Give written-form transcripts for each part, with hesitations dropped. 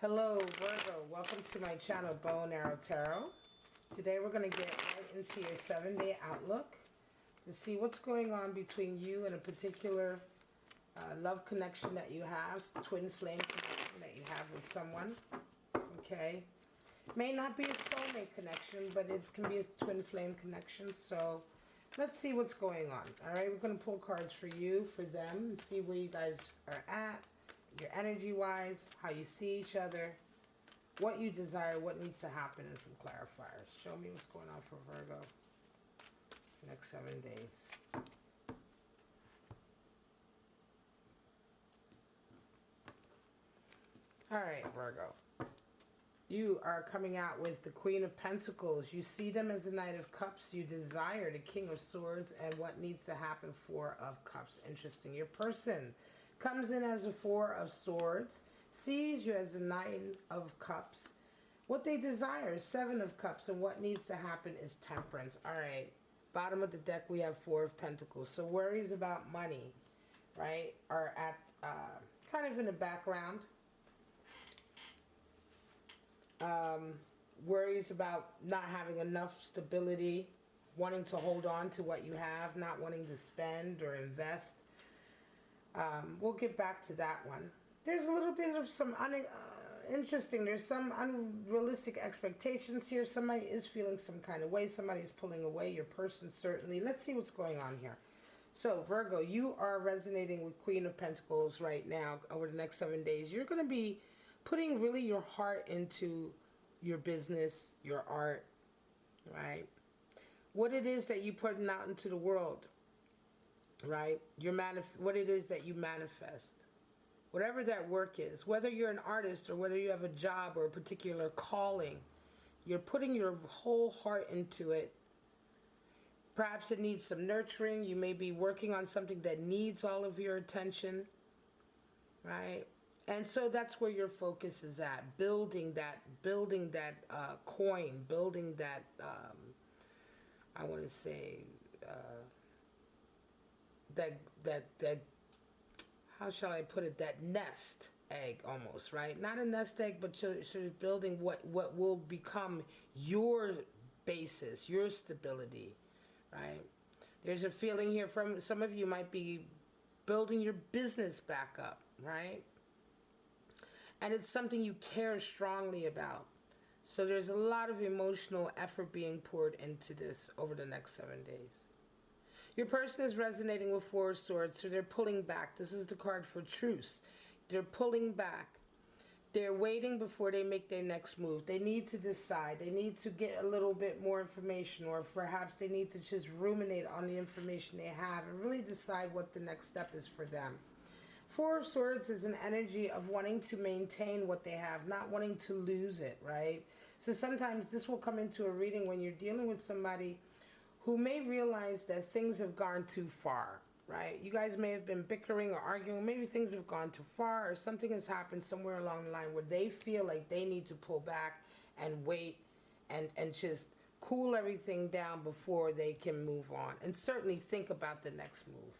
Hello Virgo, welcome to my channel Bow and Arrow Tarot. Today we're going to get right into your 7-day outlook to see what's going on between you and a particular love connection that you have, twin flame connection that you have with someone. Okay, may not be a soulmate connection, but it can be a twin flame connection. So let's see what's going on. All right, we're going to pull cards for you, for them, and see where you guys are at. Your energy wise, how you see each other, what you desire, what needs to happen, and some clarifiers. Show me what's going on for Virgo next 7 days. Alright, Virgo. You are coming out with the Queen of Pentacles. You see them as the Knight of Cups. You desire the King of Swords and what needs to happen, Four of Cups. Interesting. Your person comes in as a Four of Swords, sees you as a Nine of Cups. What they desire is Seven of Cups, and what needs to happen is Temperance. All right, bottom of the deck we have Four of Pentacles. So worries about money, right, are at kind of in the background. Worries about not having enough stability, wanting to hold on to what you have, not wanting to spend or invest. We'll get back to that one. There's a little bit of some interesting. There's some unrealistic expectations here. Somebody is feeling some kind of way. Somebody's pulling away. Your person certainly. Let's see what's going on here. So Virgo, you are resonating with Queen of Pentacles right now. Over the next 7 days, you're going to be putting really your heart into your business, your art, right? What it is that you're putting out into the world. Right? What it is that you manifest. Whatever that work is, whether you're an artist or whether you have a job or a particular calling, you're putting your whole heart into it. Perhaps it needs some nurturing. You may be working on something that needs all of your attention. Right? And so that's where your focus is at. Building that coin, building that, I want to say, that how shall I put it, that nest egg almost, right? Not a nest egg, but sort of building what will become your basis, your stability, right? There's a feeling here from some of you might be building your business back up, right? And it's something you care strongly about. So there's a lot of emotional effort being poured into this over the next 7 days. Your person is resonating with Four of Swords, so they're pulling back. This is the card for truce. They're pulling back. They're waiting before they make their next move. They need to decide. They need to get a little bit more information, or perhaps they need to just ruminate on the information they have and really decide what the next step is for them. Four of Swords is an energy of wanting to maintain what they have, not wanting to lose it, right? So sometimes this will come into a reading when you're dealing with somebody who may realize that things have gone too far, right? You guys may have been bickering or arguing. Maybe things have gone too far, or something has happened somewhere along the line where they feel like they need to pull back and wait and just cool everything down before they can move on, and certainly think about the next move,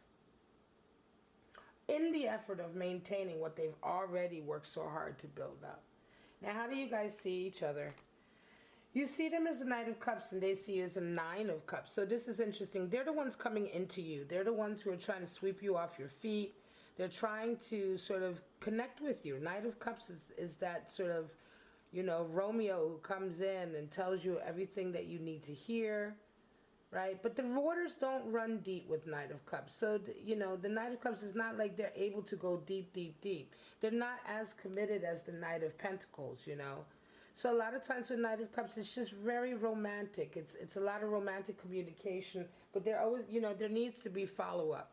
in the effort of maintaining what they've already worked so hard to build up. Now, how do you guys see each other? You see them as a Knight of Cups, and they see you as a Nine of Cups. So this is interesting. They're the ones coming into you. They're the ones who are trying to sweep you off your feet. They're trying to sort of connect with you. Knight of Cups is that sort of, you know, Romeo who comes in and tells you everything that you need to hear, right? But the waters don't run deep with Knight of Cups. So, you know, the Knight of Cups is not like they're able to go deep, deep, deep. They're not as committed as the Knight of Pentacles, you know. So a lot of times with Knight of Cups, it's just very romantic. It's a lot of romantic communication, but there always, you know, there needs to be follow-up.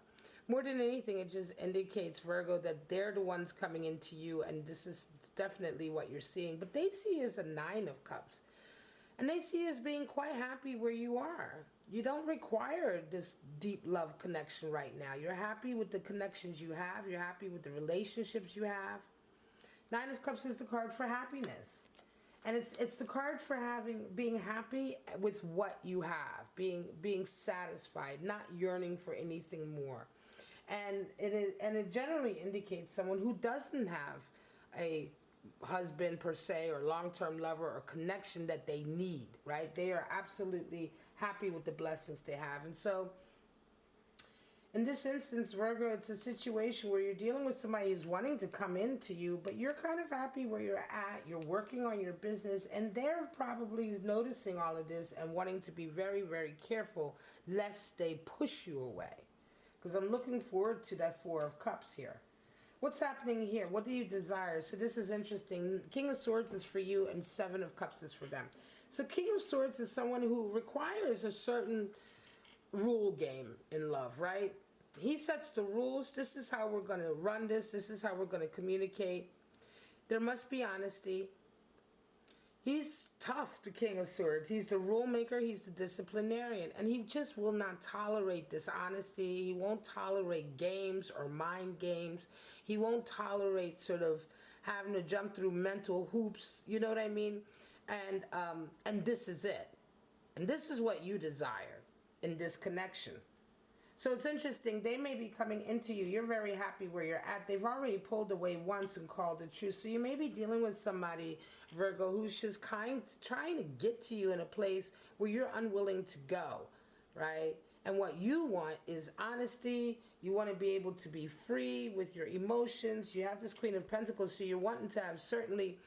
More than anything, it just indicates, Virgo, that they're the ones coming into you, and this is definitely what you're seeing. But they see you as a Nine of Cups, and they see you as being quite happy where you are. You don't require this deep love connection right now. You're happy with the connections you have. You're happy with the relationships you have. Nine of Cups is the card for happiness. And it's the card for being happy with what you have, being satisfied, not yearning for anything more. And it generally indicates someone who doesn't have a husband per se, or long-term lover, or connection that they need, right? They are absolutely happy with the blessings they have. And so in this instance, Virgo, it's a situation where you're dealing with somebody who's wanting to come into you, but you're kind of happy where you're at. You're working on your business, and they're probably noticing all of this and wanting to be very, very careful lest they push you away. Because I'm looking forward to that Four of Cups here. What's happening here? What do you desire? So this is interesting. King of Swords is for you, and Seven of Cups is for them. So King of Swords is someone who requires a certain rule game in love, right? He sets the rules. This is how we're going to run this. This is how we're going to communicate. There must be honesty. He's tough, the King of Swords. He's the rule maker. He's the disciplinarian. And he just will not tolerate dishonesty. He won't tolerate games or mind games. He won't tolerate sort of having to jump through mental hoops. You know what I mean? And this is it. And this is what you desire in this connection. So it's interesting. They may be coming into you. You're very happy where you're at. They've already pulled away once and called the truth. So you may be dealing with somebody, Virgo, who's just trying to get to you in a place where you're unwilling to go, right? And what you want is honesty. You want to be able to be free with your emotions. You have this Queen of Pentacles, so you're wanting to have certainly,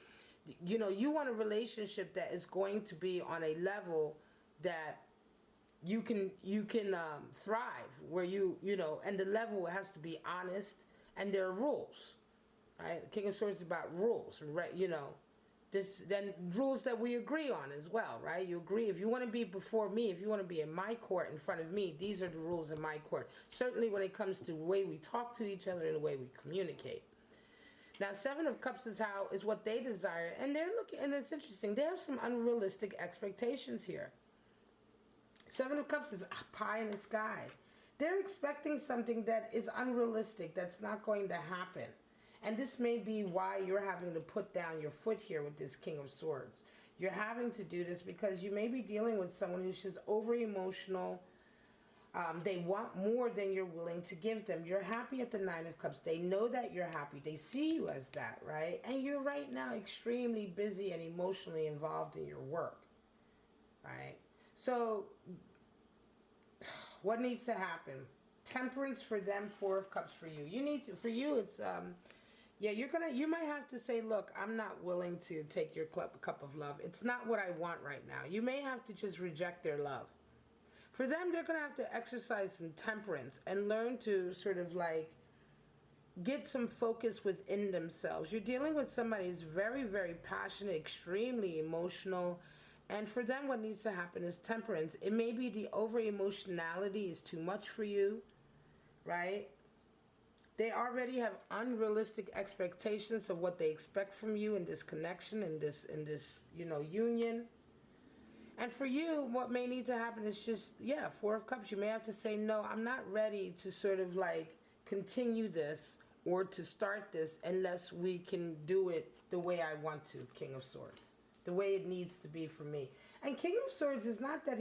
you know, you want a relationship that is going to be on a level that you can thrive, where you know, and the level has to be honest, and there are rules, right? King of Swords is about rules, right? You know, then rules that we agree on as well, right? You agree, if you want to be before me, if you want to be in my court in front of me, these are the rules in my court. Certainly when it comes to the way we talk to each other and the way we communicate. Now, Seven of Cups is what they desire, and they're looking, and it's interesting, they have some unrealistic expectations here. Seven of Cups is pie in the sky. They're expecting something that is unrealistic, that's not going to happen. And this may be why you're having to put down your foot here with this King of Swords. You're having to do this because you may be dealing with someone who's just over-emotional. They want more than you're willing to give them. You're happy at the Nine of Cups. They know that you're happy. They see you as that, right? And you're right now extremely busy and emotionally involved in your work, right? So what needs to happen? Temperance for them, Four of Cups for you. For you, it's, yeah, you might have to say, look, I'm not willing to take your cup of love. It's not what I want right now. You may have to just reject their love. For them, they're going to have to exercise some temperance and learn to sort of like get some focus within themselves. You're dealing with somebody who's very, very passionate, extremely emotional. And for them, what needs to happen is temperance. It may be the over-emotionality is too much for you, right? They already have unrealistic expectations of what they expect from you in this connection, in this union. And for you, what may need to happen is just, yeah, Four of Cups. You may have to say, no, I'm not ready to sort of like continue this or to start this unless we can do it the way I want to, King of Swords. The way it needs to be for me. And King of Swords is not that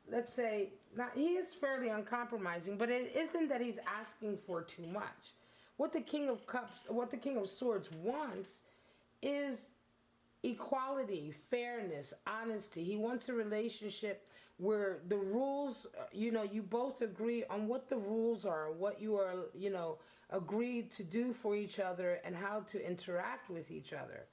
let's say, he is fairly uncompromising, but it isn't that he's asking for too much. What the King of Swords wants is equality, fairness, honesty. He wants a relationship where the rules, you both agree on what the rules are, what you are, agreed to do for each other and how to interact with each other,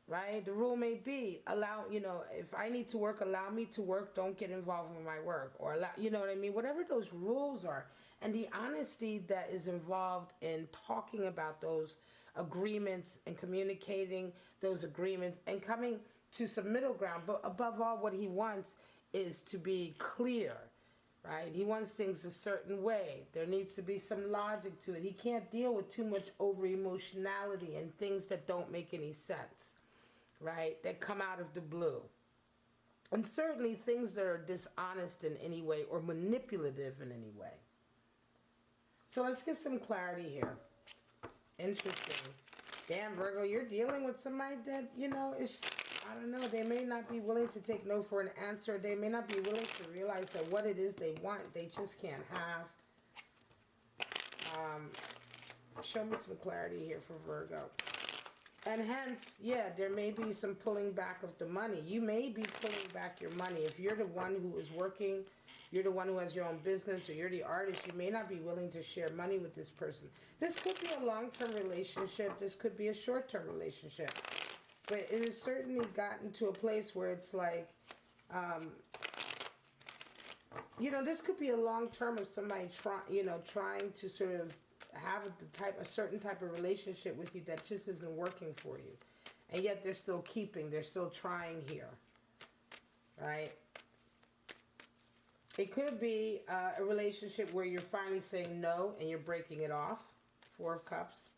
right? The rule may be, if I need to work, allow me to work, don't get involved in my work, or allow, you know what I mean? Whatever those rules are, and the honesty that is involved in talking about those agreements and communicating those agreements and coming to some middle ground. But above all, what he wants is to be clear, right? He wants things a certain way. There needs to be some logic to it. He can't deal with too much over-emotionality and things that don't make any sense, right? That come out of the blue. And certainly things that are dishonest in any way or manipulative in any way. So let's get some clarity here. Interesting. Damn, Virgo, you're dealing with somebody that, I don't know, they may not be willing to take no for an answer. They may not be willing to realize that what it is they want, they just can't have. Show me some clarity here for Virgo. And hence, yeah, there may be some pulling back of the money. You may be pulling back your money. If you're the one who is working, you're the one who has your own business, or you're the artist, you may not be willing to share money with this person. This could be a long-term relationship. This could be a short-term relationship. But it has certainly gotten to a place where it's like, you know, this could be a long-term of somebody trying to sort of have a certain type of relationship with you that just isn't working for you, and yet they're still trying here, right? It could be a relationship where you're finally saying no and you're breaking it off, Four of Cups.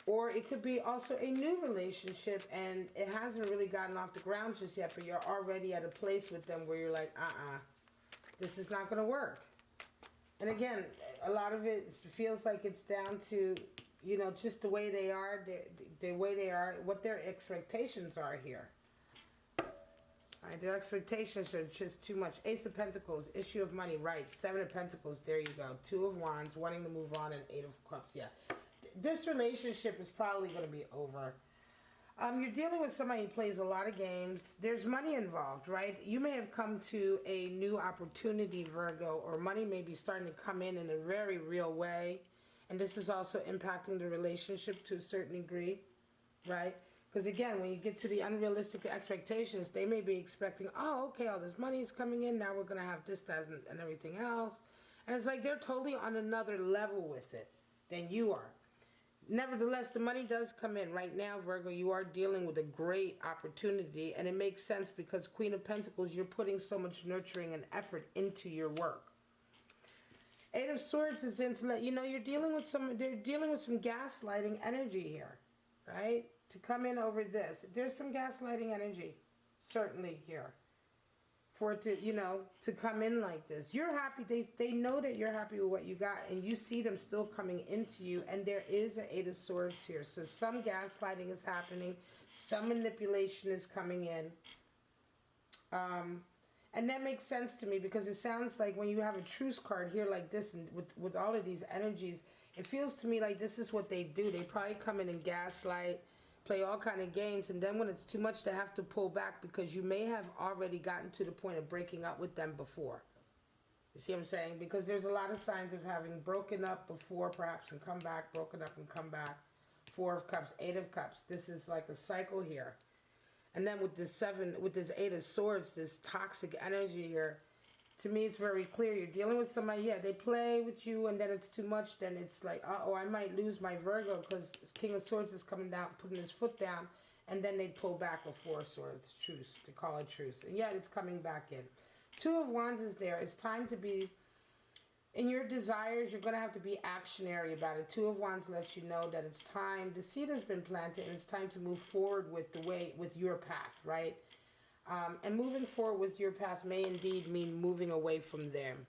Or it could be also a new relationship and it hasn't really gotten off the ground just yet, but you're already at a place with them where you're like, this is not going to work. And again, a lot of it feels like it's down to, you know, just the way they are, the way they are, what their expectations are here. Right, their expectations are just too much. Ace of Pentacles, issue of money, right. Seven of Pentacles, there you go. Two of Wands, wanting to move on, and Eight of Cups, yeah. This relationship is probably going to be over. You're dealing with somebody who plays a lot of games. There's money involved, right? You may have come to a new opportunity, Virgo, or money may be starting to come in a very real way. And this is also impacting the relationship to a certain degree, right? Because again, when you get to the unrealistic expectations, they may be expecting, oh, okay, all this money is coming in. Now we're going to have this, that, and everything else. And it's like they're totally on another level with it than you are. Nevertheless, the money does come in. Right now, Virgo, you are dealing with a great opportunity, and it makes sense because Queen of Pentacles, you're putting so much nurturing and effort into your work. Eight of Swords is into, you know, they're dealing with some gaslighting energy here, right? To come in over this. There's some gaslighting energy, certainly here. For it to, you know, to come in like this. You're happy. They know that you're happy with what you got, and you see them still coming into you, and there is an Eight of Swords here. So some gaslighting is happening. Some manipulation is coming in. And that makes sense to me because it sounds like when you have a truce card here like this, and with all of these energies, it feels to me like this is what they do. They probably come in and gaslight, play all kind of games, and then when it's too much, they have to pull back because you may have already gotten to the point of breaking up with them before. You see what I'm saying? Because there's a lot of signs of having broken up before, perhaps, and come back, broken up and come back. Four of Cups, Eight of Cups. This is like a cycle here. And then with this Eight of Swords, this toxic energy here, to me it's very clear. You're dealing with somebody, yeah, they play with you, and then it's too much. Then it's like, uh-oh, I might lose my Virgo because King of Swords is coming down, putting his foot down, and then they pull back with Four of Swords, truce, to call it truce. And yet it's coming back in. Two of Wands is there. It's time to be, in your desires, you're going to have to be actionary about it. Two of Wands lets you know that it's time, the seed has been planted, and it's time to move forward with with your path, right? And moving forward with your path may indeed mean moving away from them.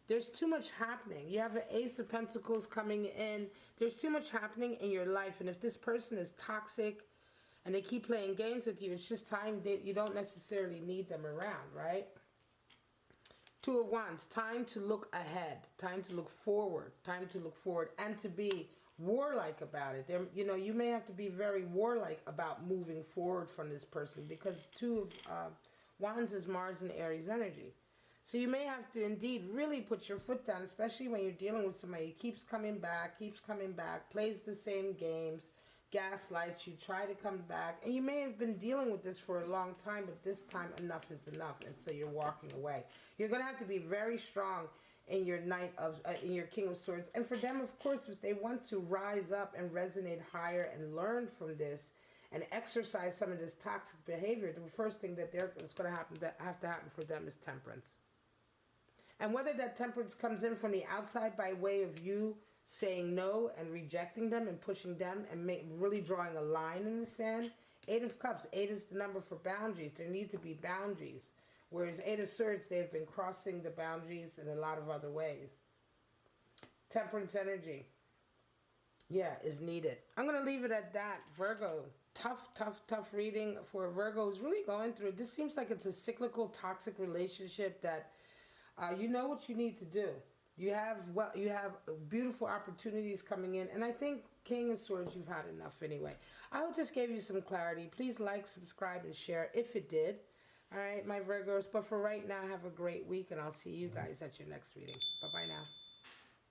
There's too much happening. You have an Ace of Pentacles coming in. There's too much happening in your life. And if this person is toxic and they keep playing games with you, it's just time that you don't necessarily need them around, right? Two of Wands, time to look ahead, time to look forward, and to be warlike about it. You know, you may have to be very warlike about moving forward from this person because Two of Wands is Mars and Aries energy. So you may have to indeed really put your foot down, especially when you're dealing with somebody who keeps coming back, plays the same games, gaslights you, try to come back. And you may have been dealing with this for a long time, but this time enough is enough, and so you're walking away. You're going to have to be very strong in your in your King of Swords. And for them, of course, if they want to rise up and resonate higher and learn from this and exercise some of this toxic behavior, the first thing that's going to have to happen for them is temperance. And whether that temperance comes in from the outside by way of you saying no and rejecting them and pushing them and really drawing a line in the sand. Eight of Cups, 8 is the number for boundaries. There need to be boundaries. Whereas Eight of Swords, they've been crossing the boundaries in a lot of other ways. Temperance energy, yeah, is needed. I'm going to leave it at that. Virgo, tough reading for Virgo who's really going through. This seems like it's a cyclical, toxic relationship that you know what you need to do. You have beautiful opportunities coming in, and I think King of Swords, you've had enough anyway. I hope this gave you some clarity. Please like, subscribe, and share if it did. All right, my Virgos. But for right now, have a great week, and I'll see you guys at your next reading. Bye bye now.